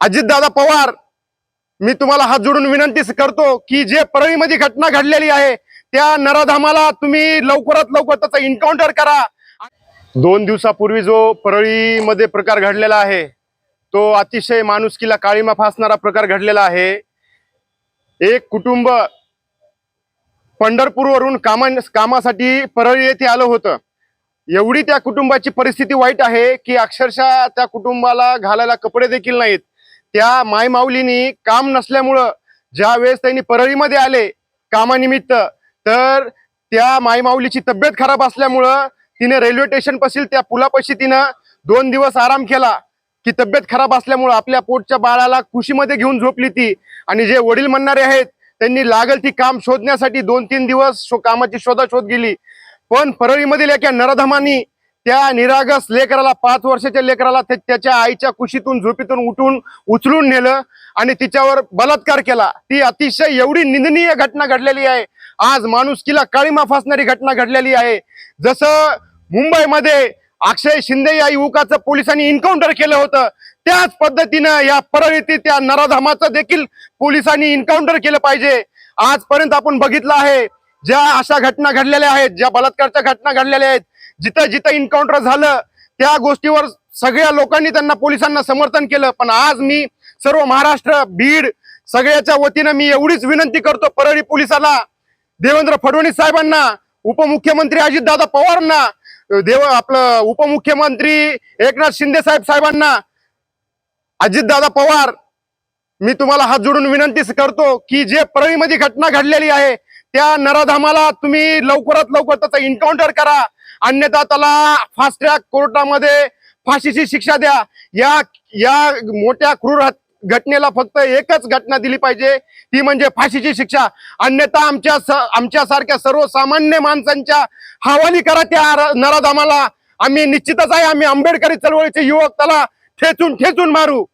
अजितदादा पवार, मी तुम्हाला हात जोडून विनंती करतो की जे परळीमध्ये घटना घडलेली आहे त्या नराधामाला तुम्ही लवकरात लवकर त्याचा एन्काउंटर करा। 2 दिवसापूर्वी जो परळीमध्ये प्रकार घडलेला आहे तो अतिशय माणुसकीला काळीमा फासणारा प्रकार घडलेला आहे। एक कुटुंब पंढरपूरवरून कामासाठी परळी येथे आलं होतं। एवढी त्या कुटुंबाची परिस्थिती वाईट आहे की अक्षरशः त्या कुटुंबाला घालायला कपडे देखील नाहीत। त्या मायमाऊलीनी काम नसल्यामुळं ज्या वेळेस त्यांनी परळीमध्ये आले कामानिमित्त, तर त्या मायमाऊलीची तब्येत खराब असल्यामुळं तिने रेल्वे स्टेशन पाशी त्या पुलापाशी तिनं 2 दिवस आराम केला की तब्येत खराब असल्यामुळं आपल्या पोटच्या बाळाला कुशीमध्ये घेऊन झोपली ती। आणि जे वडील म्हणणारे आहेत त्यांनी लागल ती काम शोधण्यासाठी 2-3 दिवस कामाची शोधाशोध गेली, पण परळीमधील एका नराधमांनी त्या निरागस लेकराला 5 वर्षाच्या लेकराला त्याच्या आईच्या कुशीतून झोपेतून उचलून नेलं आणि तिच्यावर बलात्कार केला। ती अतिशय एवढी निंदनीय घटना घडलेली आहे। आज माणुसकीला काळीमा फासणारी घटना घडलेली आहे। जसं मुंबईमध्ये अक्षय शिंदे या युवकाचं पोलिसांनी एन्काउंटर केलं होतं त्याच पद्धतीनं या परळीतील त्या नराधमाचं देखील पोलिसांनी एन्काउंटर केलं पाहिजे। आजपर्यंत आपण बघितलं आहे ज्या अशा घटना घडलेल्या आहेत, ज्या बलात्कारच्या घटना घडलेल्या आहेत, जिथं जिथं एन्काउंटर झालं त्या गोष्टीवर सगळ्या लोकांनी त्यांना पोलिसांना समर्थन केलं। पण आज मी सर्व महाराष्ट्र बीड सगळ्याच्या वतीनं मी एवढीच विनंती करतो परळी पोलिसाला, देवेंद्र फडणवीस साहेबांना, उपमुख्यमंत्री अजितदादा पवारांना, आपलं उपमुख्यमंत्री एकनाथ शिंदे साहेबांना, अजितदादा पवार, मी तुम्हाला हात जोडून विनंती करतो की जे परळीमध्ये घटना घडलेली आहे त्या नराधामाला तुम्ही लवकरात लवकर त्याचा एन्काउंटर करा, अन्यथा त्याला फास्ट ट्रॅक कोर्टामध्ये फाशीची शिक्षा द्या। या मोठ्या क्रूर घटनेला फक्त एकच घटना दिली पाहिजे, ती म्हणजे फाशीची शिक्षा। अन्यथा आमच्यासारख्या सर्वसामान्य माणसांच्या हवाली करा त्या नराधामाला। आम्ही निश्चितच आहे, आम्ही आंबेडकरी चळवळीचे युवक त्याला ठेचून मारू।